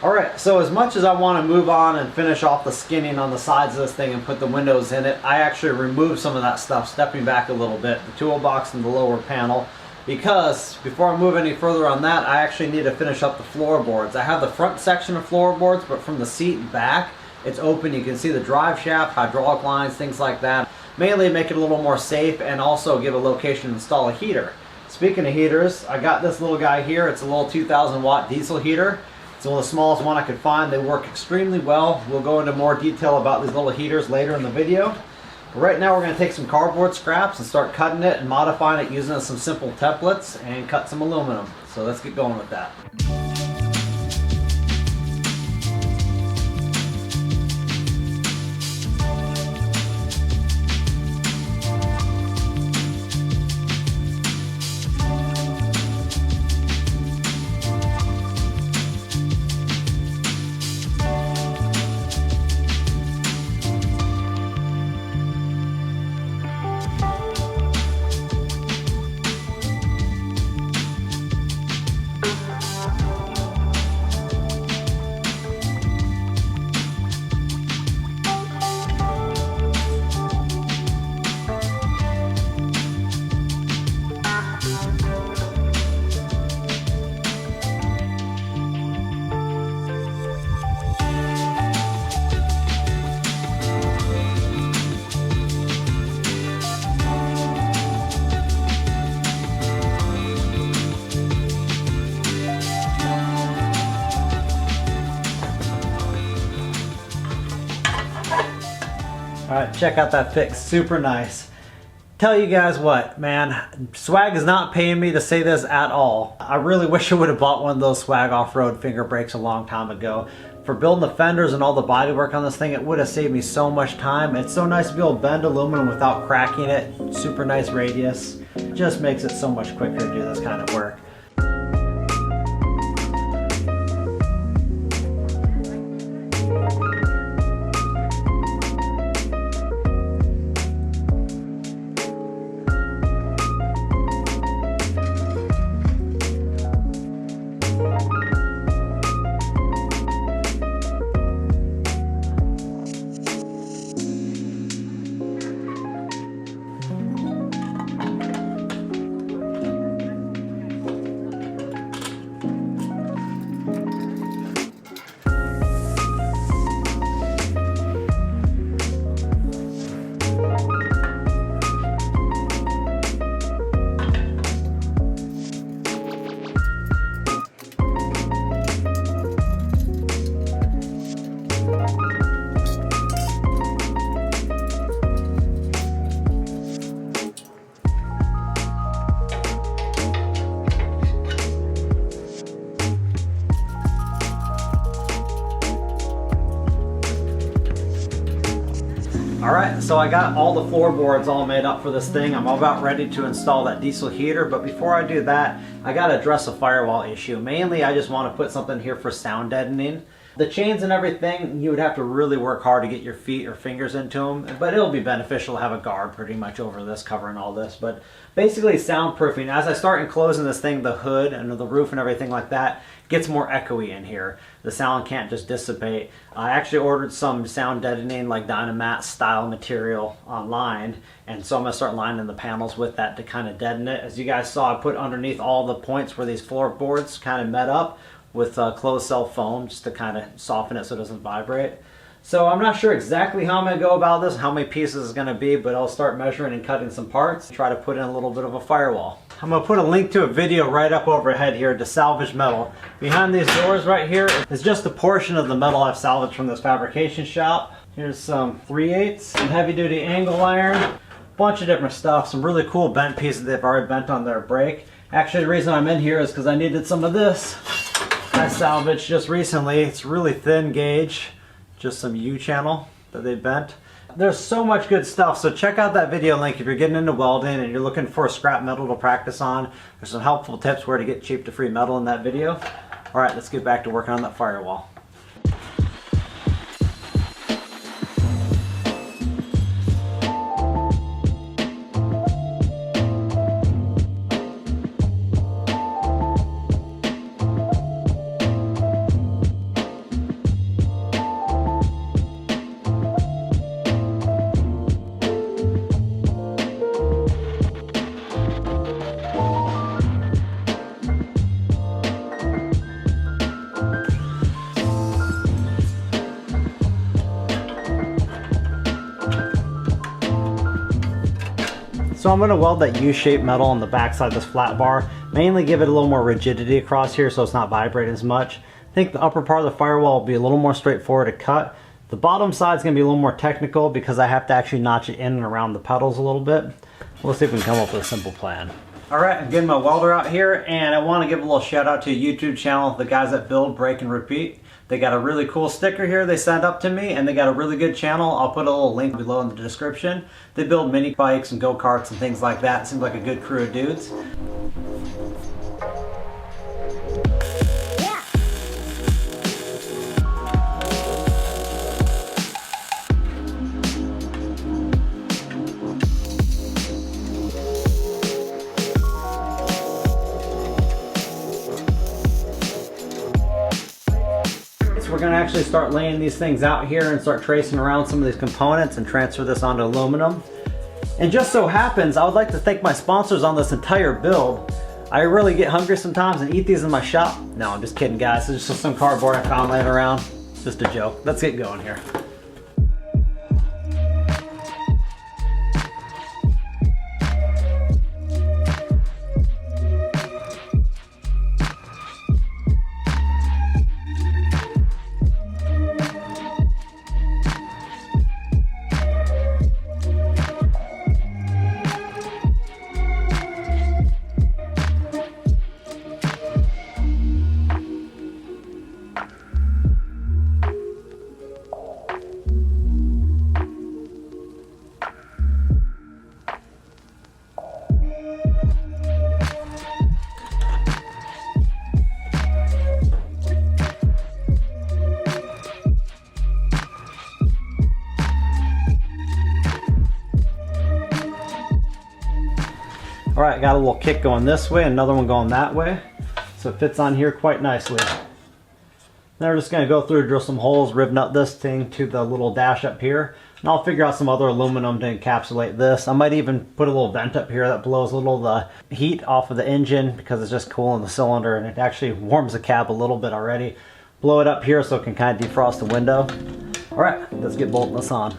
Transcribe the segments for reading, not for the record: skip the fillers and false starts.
Alright, so as much as I want to move on and finish off the skinning on the sides of this thing and put the windows in it, I actually removed some of that stuff, stepping back a little bit, the toolbox and the lower panel, because before I move any further on that, I actually need to finish up the floorboards. I have the front section of floorboards, but from the seat back, it's open. You can see the drive shaft, hydraulic lines, things like that. Mainly make it a little more safe and also give a location to install a heater. Speaking of heaters, I got this little guy here. It's a little 2,000 watt diesel heater. It's one of the smallest one I could find. They work extremely well. We'll go into more detail about these little heaters later in the video. But right now we're going to take some cardboard scraps and start cutting it and modifying it using some simple templates and cut some aluminum. So let's get going with that. Alright, check out that fix, super nice. Tell you guys what, man, Swag is not paying me to say this at all. I really wish I would have bought one of those Swag off-road finger brakes a long time ago. For building the fenders and all the bodywork on this thing, it would have saved me so much time. It's so nice to be able to bend aluminum without cracking it. Super nice radius. It just makes it so much quicker to do this kind of work. Alright, so I got all the floorboards all made up for this thing. I'm about ready to install that diesel heater, but before I do that, I gotta address a firewall issue. Mainly, I just want to put something here for sound deadening. The chains and everything, you would have to really work hard to get your feet or fingers into them, but it'll be beneficial to have a guard pretty much over this, covering all this. But basically soundproofing, as I start enclosing this thing, the hood and the roof and everything like that, gets more echoey in here. The sound can't just dissipate. I actually ordered some sound deadening like Dynamat style material online, and so I'm going to start lining the panels with that to kind of deaden it. As you guys saw, I put underneath all the points where these floorboards kind of met up with closed cell foam just to kind of soften it so it doesn't vibrate. So I'm not sure exactly how I'm going to go about this, how many pieces it's going to be, but I'll start measuring and cutting some parts, try to put in a little bit of a firewall. I'm going to put a link to a video right up overhead here to salvage metal. Behind these doors right here is just a portion of the metal I've salvaged from this fabrication shop. Here's some 3/8, some heavy duty angle iron, bunch of different stuff, some really cool bent pieces they've already bent on their brake. Actually, the reason I'm in here is because I needed some of this. I salvaged just recently. It's really thin gauge, just some U-channel that they bent. There's so much good stuff, so check out that video link if you're getting into welding and you're looking for scrap metal to practice on. There's some helpful tips where to get cheap to free metal in that video. Alright, let's get back to working on that firewall. So I'm going to weld that U-shaped metal on the backside of this flat bar, mainly give it a little more rigidity across here so it's not vibrating as much. I think the upper part of the firewall will be a little more straightforward to cut. The bottom side is going to be a little more technical because I have to actually notch it in and around the pedals a little bit. We'll see if we can come up with a simple plan. Alright, I'm getting my welder out here, and I want to give a little shout out to a YouTube channel, the guys that build, break, and repeat. They got a really cool sticker here they sent up to me, and they got a really good channel. I'll put a little link below in the description. They build mini bikes and go-karts and things like that. It seems like a good crew of dudes. We're going to actually start laying these things out here and start tracing around some of these components and transfer this onto aluminum. And just so happens, I would like to thank my sponsors on this entire build. I really get hungry sometimes and eat these in my shop. No, I'm just kidding, guys. It's just some cardboard I found laying around. It's just a joke. Let's get going here. Alright, got a little kick going this way, another one going that way. So it fits on here quite nicely. Then we're just going to go through, drill some holes, riv nut this thing to the little dash up here. And I'll figure out some other aluminum to encapsulate this. I might even put a little vent up here that blows a little of the heat off of the engine because it's just cool in the cylinder and it actually warms the cab a little bit already. Blow it up here so it can kind of defrost the window. Alright, let's get bolting this on.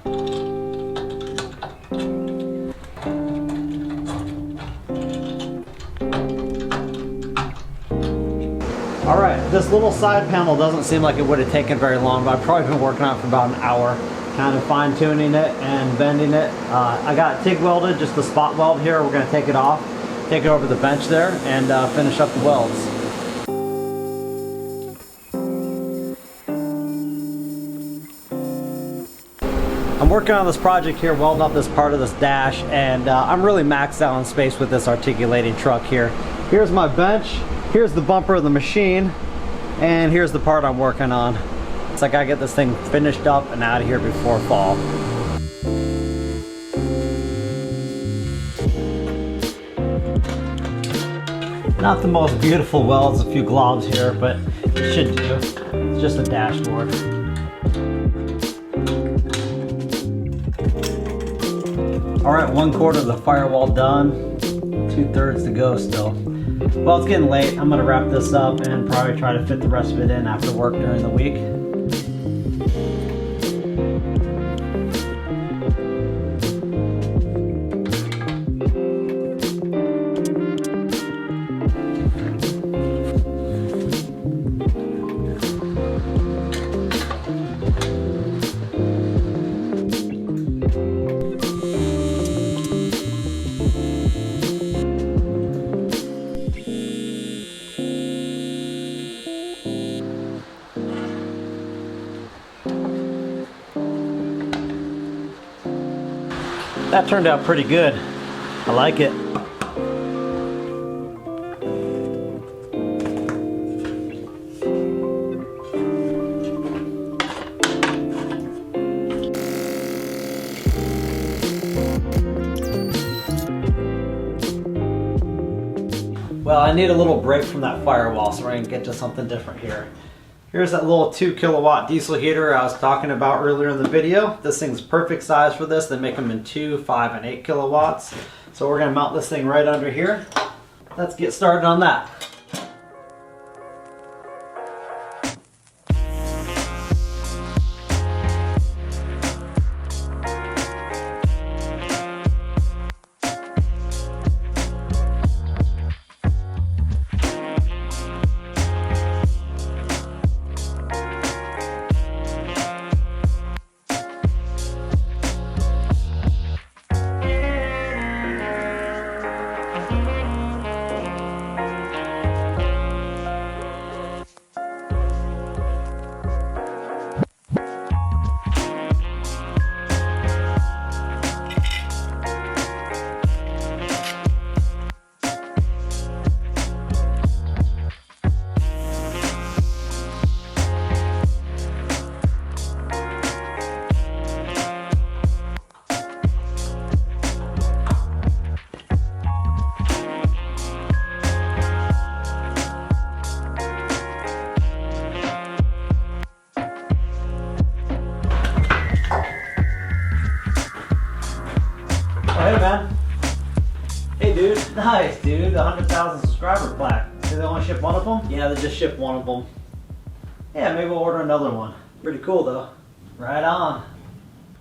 Alright, this little side panel doesn't seem like it would have taken very long, but I've probably been working on it for about an hour, kind of fine tuning it and bending it. I got TIG welded, just the spot weld here. We're going to take it off, take it over the bench there, and finish up the welds. I'm working on this project here, welding up this part of this dash, and I'm really maxed out on space with this articulating truck here. Here's my bench. Here's the bumper of the machine, and here's the part I'm working on. It's like I get this thing finished up and out of here before fall. Not the most beautiful welds, a few globs here, but it should do. It's just a dashboard. Alright, 1/4 of the firewall done, 2/3 to go still. Well, it's getting late. I'm going to wrap this up and probably try to fit the rest of it in after work during the week. That turned out pretty good. I like it. Well, I need a little break from that firewall, so we're going to get to something different here. Here's that little 2 kilowatt diesel heater I was talking about earlier in the video. This thing's perfect size for this. They make them in 2, 5, and 8 kilowatts. So we're going to mount this thing right under here. Let's get started on that. Nice, dude. 100,000 subscriber plaque. Did they only ship one of them? Yeah, they just shipped one of them. Yeah, maybe we'll order another one. Pretty cool though. Right on.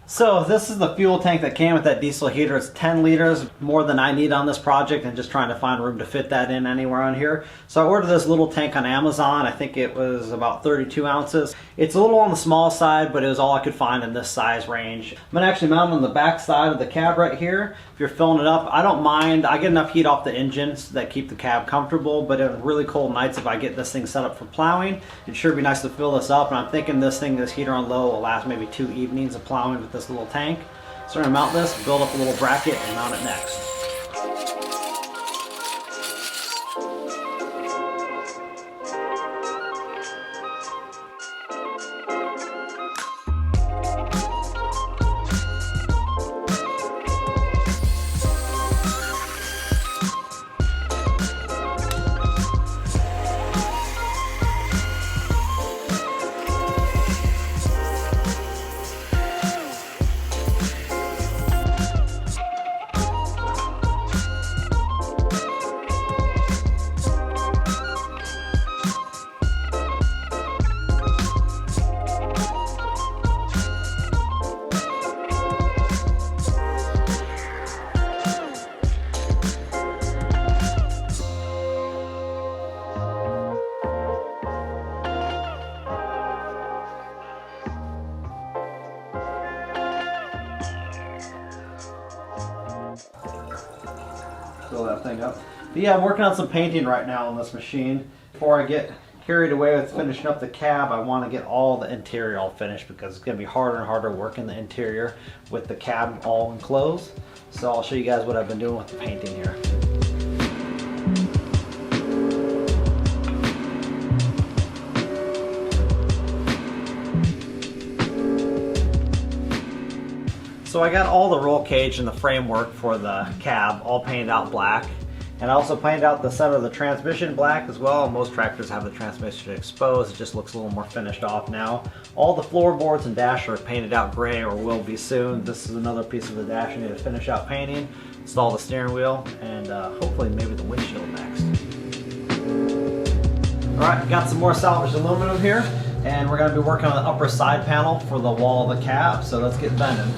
So this is the fuel tank that came with that diesel heater. It's 10 liters, more than I need on this project, and just trying to find room to fit that in anywhere on here. So I ordered this little tank on Amazon. I think it was about 32 ounces. It's a little on the small side, but it was all I could find in this size range. I'm gonna actually mount it on the back side of the cab right here. If you're filling it up, I don't mind. I get enough heat off the engines that keep the cab comfortable, but on really cold nights, if I get this thing set up for plowing, it'd sure be nice to fill this up. And I'm thinking this heater on low will last maybe 2 evenings of plowing with this little tank. So we're gonna mount this, build up a little bracket, and mount it next. Fill that thing up. But yeah, I'm working on some painting right now on this machine. Before I get carried away with finishing up the cab, I want to get all the interior all finished, because it's going to be harder and harder working the interior with the cab all enclosed. So I'll show you guys what I've been doing with the painting here. So I got all the roll cage and the framework for the cab all painted out black. And I also painted out the center of the transmission black as well. Most tractors have the transmission exposed. It just looks a little more finished off now. All the floorboards and dash are painted out gray, or will be soon. This is another piece of the dash I need to finish out painting. Install the steering wheel, and hopefully maybe the windshield next. Alright, got some more salvaged aluminum here. And we're going to be working on the upper side panel for the wall of the cab. So let's get bending.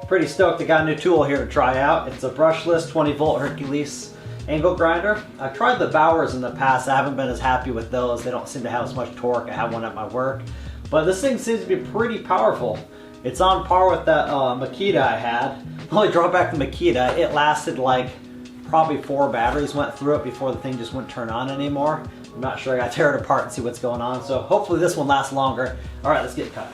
Pretty stoked I got a new tool here to try out. It's a brushless 20-volt Hercules angle grinder. I've tried the Bowers in the past. I haven't been as happy with those. They don't seem to have as much torque. I have one at my work. But this thing seems to be pretty powerful. It's on par with that Makita I had. The only drawback to Makita, it lasted like probably 4 batteries went through it before the thing just wouldn't turn on anymore. I'm not sure. I gotta tear it apart and see what's going on. So hopefully this one lasts longer. All right, let's get cut.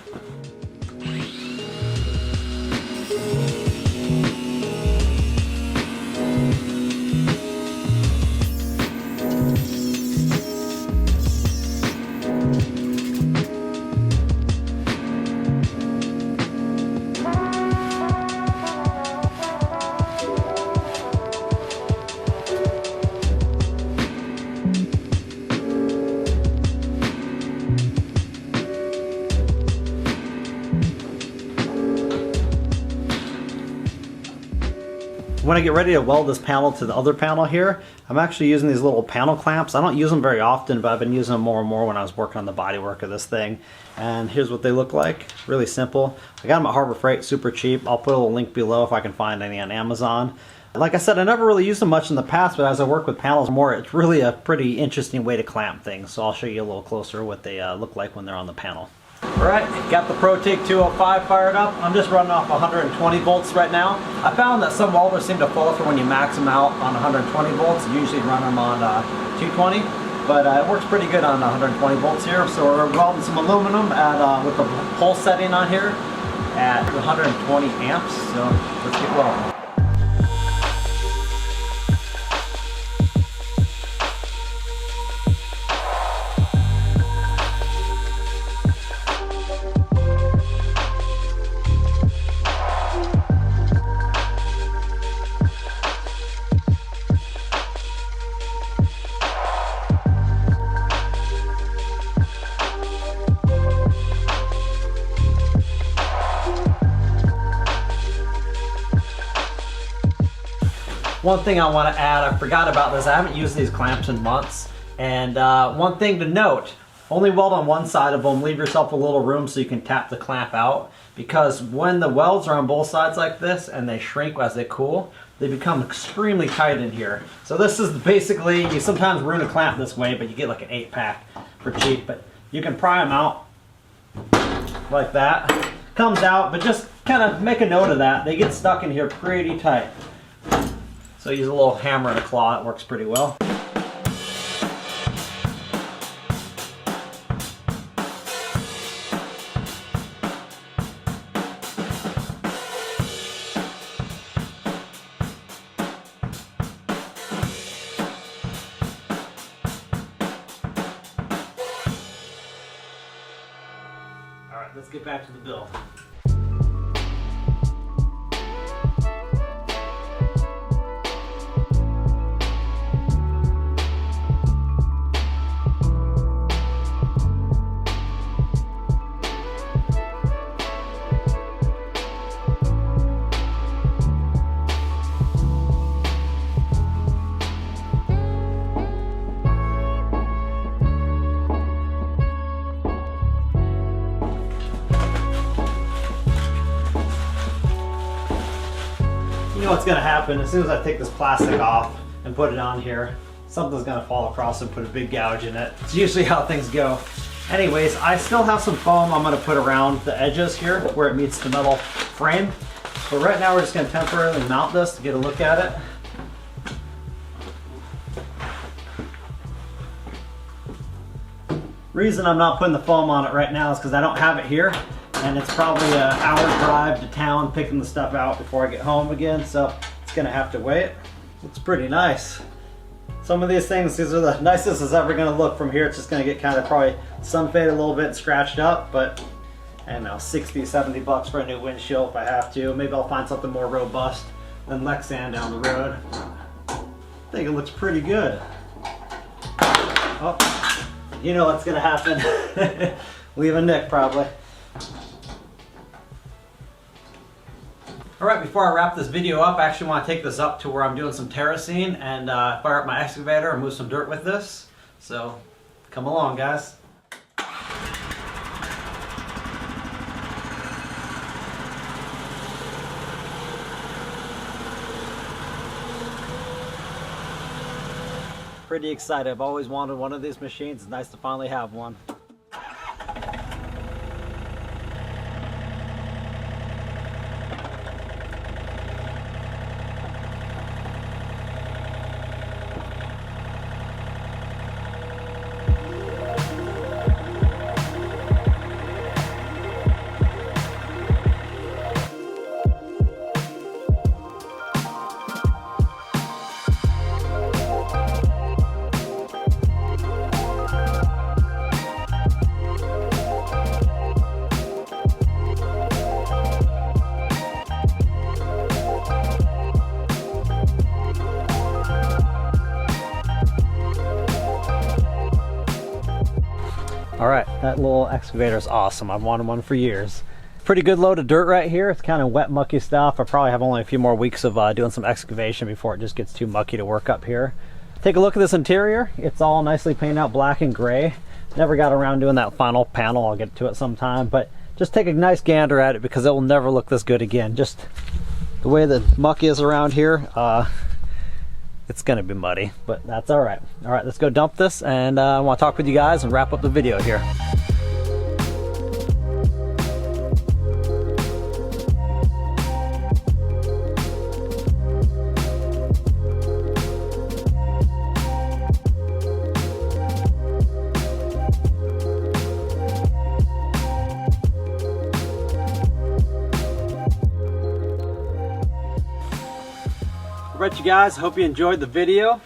When I get ready to weld this panel to the other panel here, I'm actually using these little panel clamps. I don't use them very often, but I've been using them more and more when I was working on the bodywork of this thing. And here's what they look like. Really simple. I got them at Harbor Freight, super cheap. I'll put a little link below if I can find any on Amazon. Like I said, I never really used them much in the past, but as I work with panels more, it's really a pretty interesting way to clamp things. So I'll show you a little closer what they look like when they're on the panel. Alright, got the ProTig 205 fired up. I'm just running off 120 volts right now. I found that some welders seem to falter when you max them out on 120 volts. You usually run them on 220, but it works pretty good on 120 volts here. So we're welding some aluminum at, with the pulse setting on here at 120 amps. So let's get welding. one thing I want to add, I forgot about this. I haven't used these clamps in months. And one thing to note, only weld on one side of them. Leave yourself a little room so you can tap the clamp out. Because when the welds are on both sides like this and they shrink as they cool, they become extremely tight in here. So this is basically, you sometimes ruin a clamp this way, but you get like an 8-pack for cheap. But you can pry them out like that. Comes out, but just kind of make a note of that. They get stuck in here pretty tight. So use a little hammer and a claw, it works pretty well. Alright, let's get back to the build. You know what's going to happen as soon as I take this plastic off and put it on here, something's going to fall across and put a big gouge in it. It's usually how things go. Anyways, I still have some foam I'm going to put around the edges here where it meets the metal frame. But right now we're just going to temporarily mount this to get a look at it. Reason I'm not putting the foam on it right now is because I don't have it here. And it's probably an hour drive to town picking the stuff out before I get home again, so it's gonna have to wait. Looks pretty nice. Some of these things, these are the nicest it's ever gonna look from here. It's just gonna get kind of probably sun faded a little bit and scratched up, but I don't know, 60, 70 bucks for a new windshield if I have to. Maybe I'll find something more robust than Lexan down the road. I think it looks pretty good. Oh, you know what's gonna happen. Leave a nick probably. Alright, before I wrap this video up, I actually want to take this up to where I'm doing some terracing and fire up my excavator and move some dirt with this. So, come along guys. Pretty excited. I've always wanted one of these machines. It's nice to finally have one. Alright, that little excavator is awesome. I've wanted one for years. Pretty good load of dirt right here. It's kind of wet, mucky stuff. I probably have only a few more weeks of doing some excavation before it just gets too mucky to work up here. Take a look at this interior. It's all nicely painted out black and gray. Never got around doing that final panel. I'll get to it sometime, but just take a nice gander at it because it will never look this good again. Just the way the muck is around here, it's gonna be muddy, but that's all right. All right, let's go dump this, and I want to talk with you guys and wrap up the video here. Alright you guys, hope you enjoyed the video.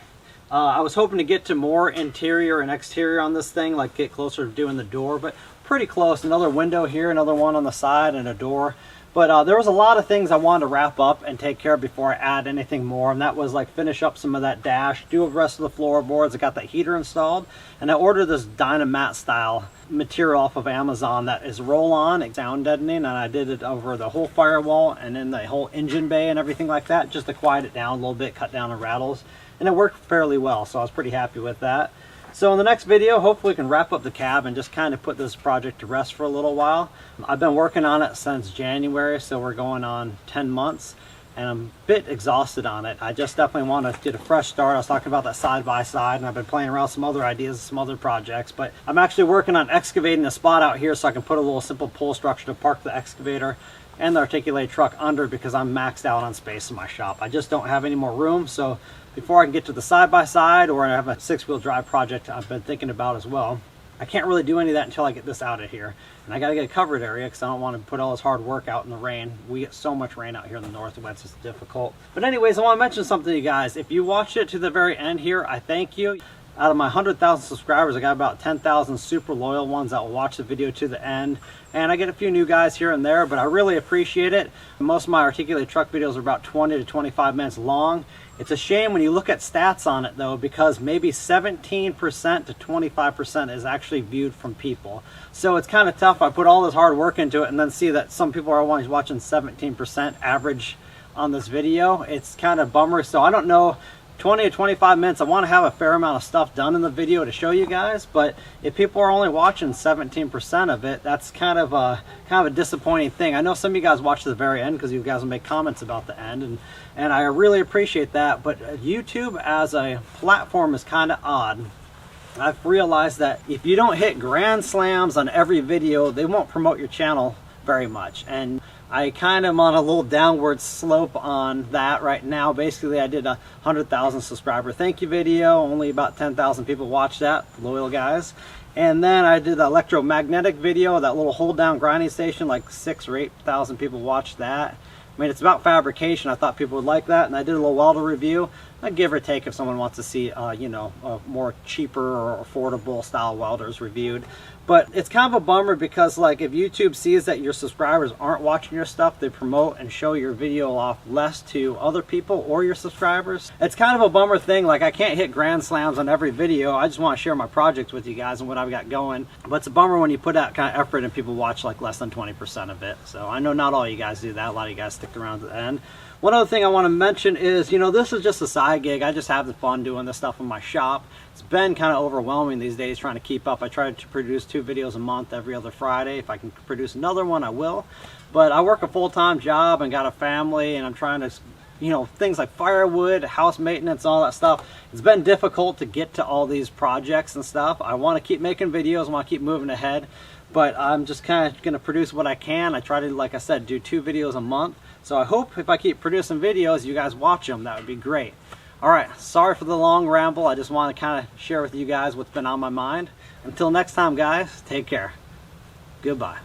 I was hoping to get to more interior and exterior on this thing, like get closer to doing the door, but pretty close. Another window here, another one on the side, and a door. But there was a lot of things I wanted to wrap up and take care of before I add anything more, and that was like finish up some of that dash, do the rest of the floorboards. I got that heater installed, and I ordered this Dynamat style material off of Amazon that is roll-on, it's sound deadening, and I did it over the whole firewall and then the whole engine bay and everything like that, just to quiet it down a little bit, cut down the rattles, and it worked fairly well, so I was pretty happy with that. So in the next video, hopefully we can wrap up the cab and just kind of put this project to rest for a little while. I've been working on it since January, so we're going on 10 months, and I'm a bit exhausted on it. I just definitely want to get a fresh start. I was talking about that side-by-side, and I've been playing around with some other ideas, some other projects, but I'm actually working on excavating a spot out here so I can put a little simple pull structure to park the excavator and the articulated truck under, because I'm maxed out on space in my shop. I just don't have any more room, so before I can get to the side-by-side, or I have a 6-wheel drive project I've been thinking about as well, I can't really do any of that until I get this out of here. And I got to get a covered area because I don't want to put all this hard work out in the rain. We get so much rain out here in the Northwest, it's difficult. But anyways, I want to mention something to you guys. If you watch it to the very end here, I thank you. Out of my 100,000 subscribers, I got about 10,000 super loyal ones that will watch the video to the end. And I get a few new guys here and there, but I really appreciate it. Most of my articulated truck videos are about 20 to 25 minutes long. It's a shame when you look at stats on it though, because maybe 17% to 25% is actually viewed from people. So it's kind of tough. I put all this hard work into it and then see that some people are only watching 17% average on this video. It's kind of bummer. So I don't know, 20 to 25 minutes, I want to have a fair amount of stuff done in the video to show you guys, but if people are only watching 17% of it, that's kind of a disappointing thing. I know some of you guys watch to the very end because you guys will make comments about the end, and I really appreciate that, but YouTube as a platform is kind of odd. I've realized that if you don't hit grand slams on every video, they won't promote your channel very much, and I kind of am on a little downward slope on that right now. Basically, I did a 100,000 subscriber thank you video. Only about 10,000 people watched that, loyal guys. And then I did the electromagnetic video, that little hold down grinding station, like 6,000 or 8,000 people watched that. I mean, it's about fabrication. I thought people would like that, and I did a little welder review. Give or take if someone wants to see, you know, more cheaper or affordable style welders reviewed. But it's kind of a bummer because, like, if YouTube sees that your subscribers aren't watching your stuff, they promote and show your video off less to other people or your subscribers. It's kind of a bummer thing. Like, I can't hit grand slams on every video. I just want to share my projects with you guys and what I've got going. But it's a bummer when you put out kind of effort and people watch like less than 20% of it. So I know not all you guys do that. A lot of you guys stick around to the end. One other thing I want to mention is, you know, this is just a side gig. I just have the fun doing this stuff in my shop. It's been kind of overwhelming these days trying to keep up. I try to produce 2 videos a month every other Friday. If I can produce another one, I will. But I work a full-time job and got a family, and I'm trying to, you know, things like firewood, house maintenance, all that stuff. It's been difficult to get to all these projects and stuff. I want to keep making videos. I want to keep moving ahead. But I'm just kind of going to produce what I can. I try to, like I said, do 2 videos a month. So I hope if I keep producing videos, you guys watch them. That would be great. All right, sorry for the long ramble. I just want to kind of share with you guys what's been on my mind. Until next time, guys, take care. Goodbye.